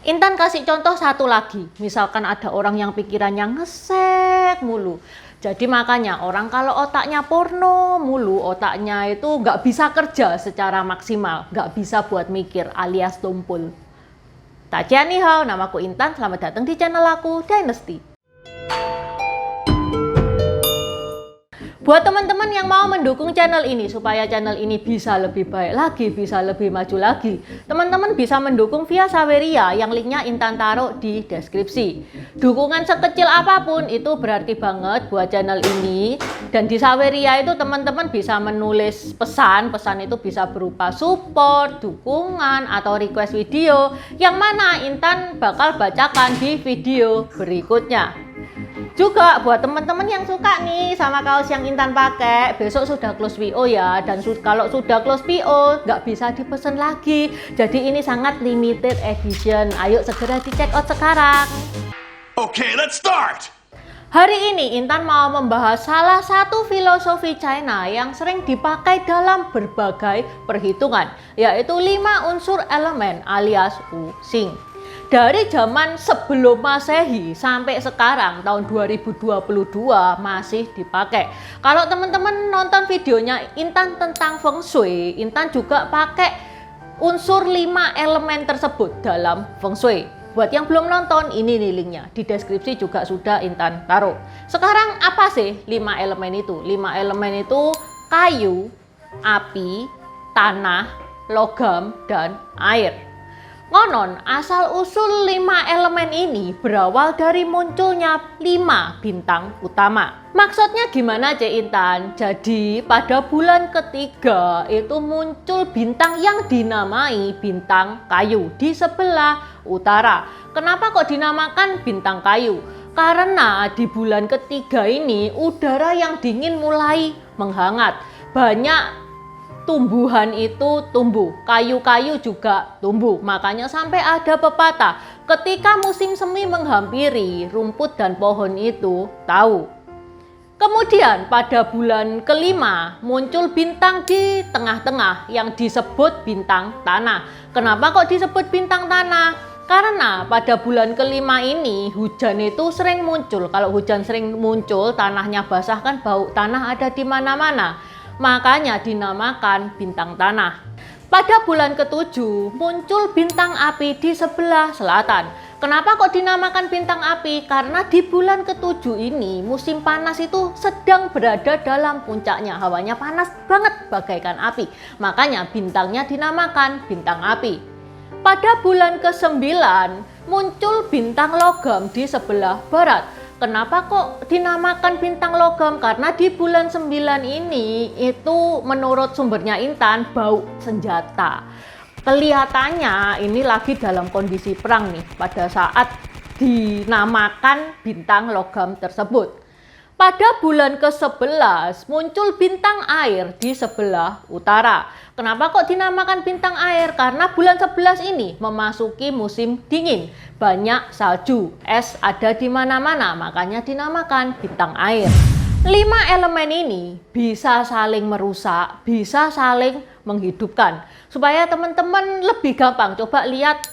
Intan kasih contoh satu lagi, misalkan ada orang yang pikirannya ngesek mulu. Jadi makanya orang kalau otaknya porno mulu, otaknya itu nggak bisa kerja secara maksimal, nggak bisa buat mikir alias tumpul. Tajian nih hao, namaku Intan, selamat datang di channel aku, Dynasty. Buat teman-teman yang mau mendukung channel ini supaya channel ini bisa lebih baik lagi, bisa lebih maju lagi, teman-teman bisa mendukung via Saweria yang linknya Intan taruh di deskripsi. Dukungan sekecil apapun itu berarti banget buat channel ini. Dan di Saweria itu teman-teman bisa menulis pesan itu bisa berupa support, dukungan, atau request video yang mana Intan bakal bacakan di video berikutnya. Juga buat teman-teman yang suka nih sama kaos yang Intan pakai, besok sudah close PO ya. Dan kalau sudah close PO nggak bisa dipesan lagi. Jadi ini sangat limited edition. Ayo segera di check out sekarang. Okay, let's start. Hari ini Intan mau membahas salah satu filosofi China yang sering dipakai dalam berbagai perhitungan, yaitu 5 unsur elemen alias Wu Xing. Dari zaman sebelum Masehi sampai sekarang tahun 2022 masih dipakai. Kalau teman-teman nonton videonya Intan tentang Feng Shui, Intan juga pakai unsur 5 elemen tersebut dalam Feng Shui. Buat yang belum nonton, ini nih linknya. Di deskripsi juga sudah Intan taruh. Sekarang apa sih 5 elemen itu? 5 elemen itu kayu, api, tanah, logam, dan air. Konon, asal-usul 5 elemen ini berawal dari munculnya 5 bintang utama. Maksudnya gimana Cek Intan? Jadi pada bulan ketiga itu muncul bintang yang dinamai bintang kayu di sebelah utara. Kenapa kok dinamakan bintang kayu? Karena di bulan ketiga ini udara yang dingin mulai menghangat. Banyak tumbuhan itu tumbuh, kayu-kayu juga tumbuh. Makanya sampai ada pepatah, ketika musim semi menghampiri, rumput dan pohon itu tahu. Kemudian pada bulan kelima muncul bintang di tengah-tengah yang disebut bintang tanah. Kenapa kok disebut bintang tanah? Karena pada bulan kelima ini hujan itu sering muncul. Kalau hujan sering muncul, tanahnya basah kan bau tanah ada di mana-mana. Makanya dinamakan bintang tanah. Pada bulan ketujuh muncul bintang api di sebelah selatan. Kenapa kok dinamakan bintang api? Karena di bulan ketujuh ini musim panas itu sedang berada dalam puncaknya. Hawanya panas banget bagaikan api. Makanya bintangnya dinamakan bintang api. Pada bulan ke-9 muncul bintang logam di sebelah barat. Kenapa kok dinamakan bintang logam? Karena di bulan 9 ini itu menurut sumbernya Intan bau senjata. Kelihatannya ini lagi dalam kondisi perang nih pada saat dinamakan bintang logam tersebut. Pada bulan ke-11 muncul bintang air di sebelah utara. Kenapa kok dinamakan bintang air? Karena bulan 11 ini memasuki musim dingin. Banyak salju, es ada di mana-mana, makanya dinamakan bintang air. 5 elemen ini bisa saling merusak, bisa saling menghidupkan. Supaya teman-teman lebih gampang, coba lihat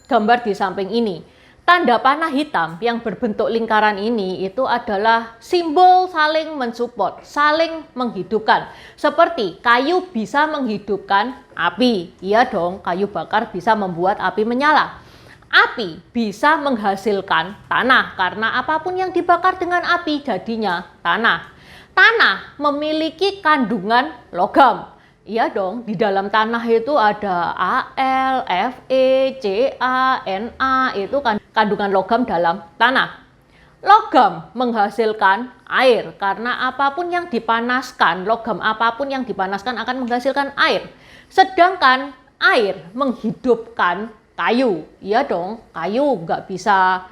gambar di samping ini. Tanda panah hitam yang berbentuk lingkaran ini itu adalah simbol saling mensupport, saling menghidupkan. Seperti kayu bisa menghidupkan api. Iya dong, kayu bakar bisa membuat api menyala. Api bisa menghasilkan tanah karena apapun yang dibakar dengan api jadinya tanah. Tanah memiliki kandungan logam. Iya dong, di dalam tanah itu ada Al, Fe, Ca, Na, itu kan kandungan logam dalam tanah. Logam menghasilkan air karena apapun yang dipanaskan, logam apapun yang dipanaskan akan menghasilkan air. Sedangkan air menghidupkan kayu. Iya dong, kayu nggak bisa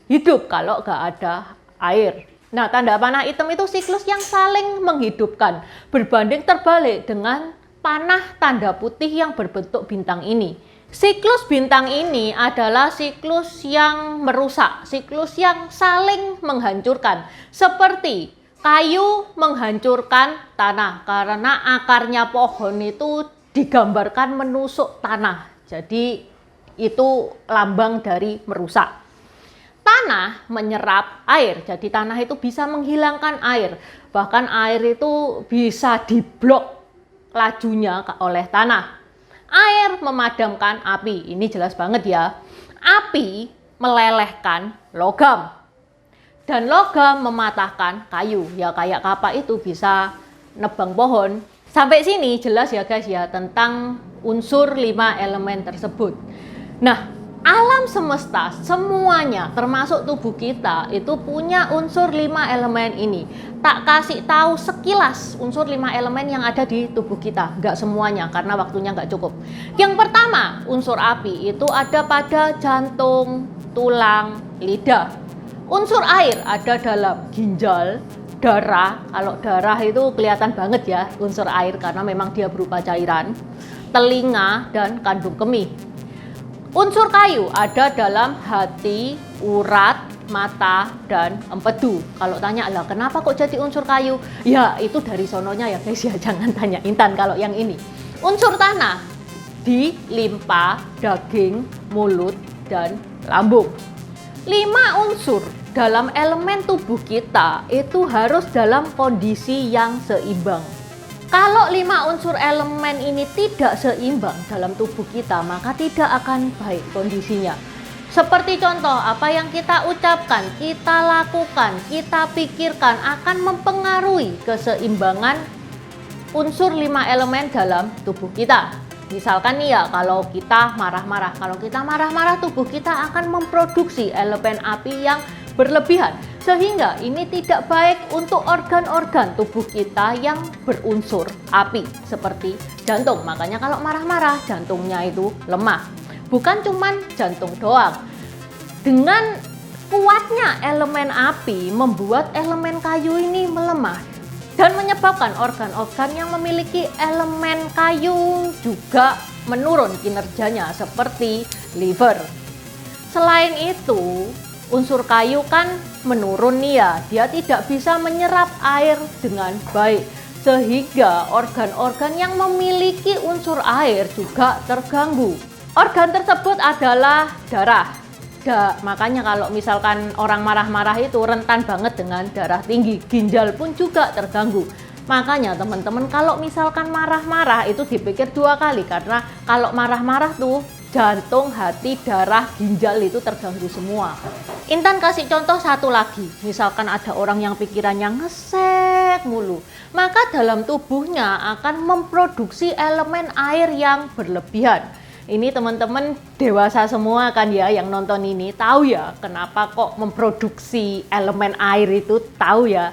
hidup kalau nggak ada air. Nah, tanda panah hitam itu siklus yang saling menghidupkan, berbanding terbalik dengan panah tanda putih yang berbentuk bintang ini. Siklus bintang ini adalah siklus yang merusak, siklus yang saling menghancurkan. Seperti kayu menghancurkan tanah, karena akarnya pohon itu digambarkan menusuk tanah. Jadi itu lambang dari merusak. Tanah menyerap air, jadi tanah itu bisa menghilangkan air. Bahkan air itu bisa diblok lajunya oleh tanah. Air memadamkan api, ini jelas banget ya. Api melelehkan logam. Dan logam mematahkan kayu, ya kayak kapak itu bisa nebang pohon. Sampai sini jelas ya guys ya tentang unsur 5 elemen tersebut. Nah, alam semesta semuanya termasuk tubuh kita itu punya unsur 5 elemen ini. Tak kasih tahu sekilas unsur 5 elemen yang ada di tubuh kita, nggak semuanya karena waktunya nggak cukup. Yang pertama, unsur api itu ada pada jantung, tulang, lidah. Unsur air ada dalam ginjal, darah. Kalau darah itu kelihatan banget ya unsur air karena memang dia berupa cairan, telinga, dan kandung kemih. Unsur kayu ada dalam hati, urat, mata, dan empedu. Kalau tanya lah kenapa kok jadi unsur kayu? Ya itu dari sononya ya guys ya, jangan tanya Intan kalau yang ini. Unsur tanah di limpa, daging, mulut, dan lambung. 5 unsur dalam elemen tubuh kita itu harus dalam kondisi yang seimbang. Kalau 5 unsur elemen ini tidak seimbang dalam tubuh kita, maka tidak akan baik kondisinya. Seperti contoh, apa yang kita ucapkan, kita lakukan, kita pikirkan akan mempengaruhi keseimbangan unsur 5 elemen dalam tubuh kita. Misalkan nih ya, kalau kita marah-marah, tubuh kita akan memproduksi elemen api yang berlebihan. Sehingga ini tidak baik untuk organ-organ tubuh kita yang berunsur api seperti jantung. Makanya kalau marah-marah jantungnya itu lemah. Bukan cuman jantung doang. Dengan kuatnya elemen api membuat elemen kayu ini melemah dan menyebabkan organ-organ yang memiliki elemen kayu juga menurun kinerjanya seperti liver. Selain itu, unsur kayu kan menurun nih ya, dia tidak bisa menyerap air dengan baik. Sehingga organ-organ yang memiliki unsur air juga terganggu. Organ tersebut adalah darah. Makanya kalau misalkan orang marah-marah itu rentan banget dengan darah tinggi. Ginjal pun juga terganggu. Makanya teman-teman kalau misalkan marah-marah itu dipikir 2 kali. Karena kalau marah-marah tuh jantung, hati, darah, ginjal itu terganggu semua. Intan kasih contoh satu lagi. Misalkan ada orang yang pikirannya ngesek mulu, maka dalam tubuhnya akan memproduksi elemen air yang berlebihan. Ini teman-teman dewasa semua kan ya yang nonton ini tahu ya kenapa kok memproduksi elemen air itu, tahu ya.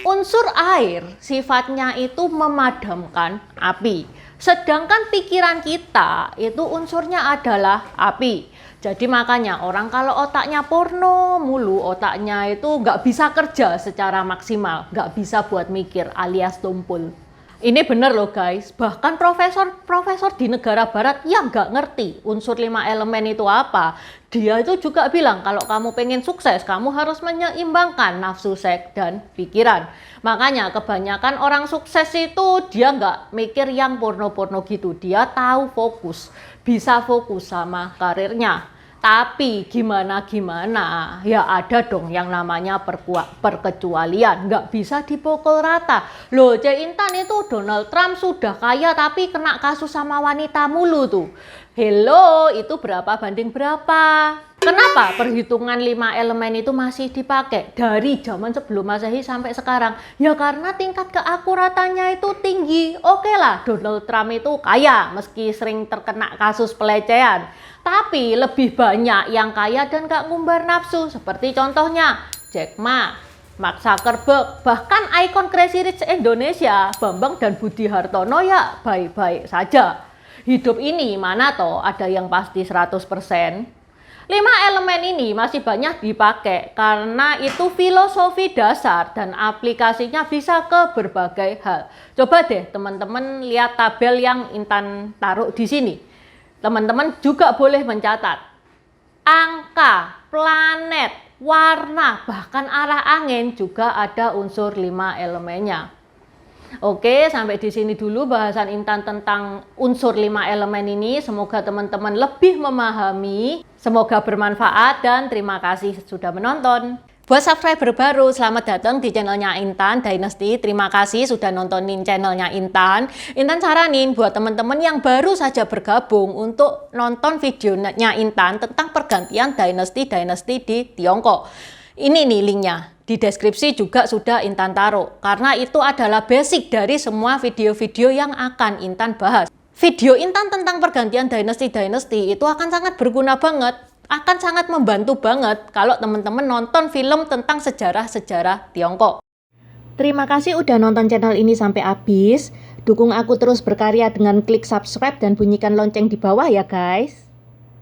Unsur air sifatnya itu memadamkan api. Sedangkan pikiran kita itu unsurnya adalah api. Jadi makanya orang kalau otaknya porno mulu, otaknya itu nggak bisa kerja secara maksimal, nggak bisa buat mikir alias tumpul. Ini bener loh guys, bahkan profesor di negara barat yang nggak ngerti unsur 5 elemen itu apa, dia itu juga bilang kalau kamu pengen sukses, kamu harus menyeimbangkan nafsu seks dan pikiran. Makanya kebanyakan orang sukses itu dia nggak mikir yang porno-porno gitu, dia tahu fokus, bisa fokus sama karirnya. Tapi gimana ya ada dong yang namanya perkecualian, nggak bisa dipukul rata. Loh, Cek Intan itu Donald Trump sudah kaya tapi kena kasus sama wanita mulu tuh. Hello, itu berapa banding berapa? Kenapa perhitungan 5 elemen itu masih dipakai dari zaman sebelum Masehi sampai sekarang? Ya karena tingkat keakuratannya itu tinggi. Oke lah, Donald Trump itu kaya meski sering terkena kasus pelecehan. Tapi lebih banyak yang kaya dan gak ngumbar nafsu. Seperti contohnya Jack Ma, Mark Zuckerberg, bahkan ikon Crazy Rich Indonesia, Bambang dan Budi Hartono ya baik-baik saja. Hidup ini mana toh ada yang pasti 100%. 5 elemen ini masih banyak dipakai karena itu filosofi dasar dan aplikasinya bisa ke berbagai hal. Coba deh teman-teman lihat tabel yang Intan taruh di sini. Teman-teman juga boleh mencatat angka, planet, warna, bahkan arah angin juga ada unsur 5 elemennya. Oke, sampai di sini dulu bahasan Intan tentang unsur 5 elemen ini. Semoga teman-teman lebih memahami. Semoga bermanfaat dan terima kasih sudah menonton. Buat subscriber baru, selamat datang di channelnya Intan Dynasty. Terima kasih sudah nontonin channelnya Intan. Intan saranin buat teman-teman yang baru saja bergabung untuk nonton videonya Intan tentang pergantian Dynasty di Tiongkok. Ini nih linknya. Di deskripsi juga sudah Intan taruh, karena itu adalah basic dari semua video-video yang akan Intan bahas. Video Intan tentang pergantian Dynasty itu akan sangat berguna banget, akan sangat membantu banget kalau teman-teman nonton film tentang sejarah-sejarah Tiongkok. Terima kasih udah nonton channel ini sampai habis. Dukung aku terus berkarya dengan klik subscribe dan bunyikan lonceng di bawah ya guys.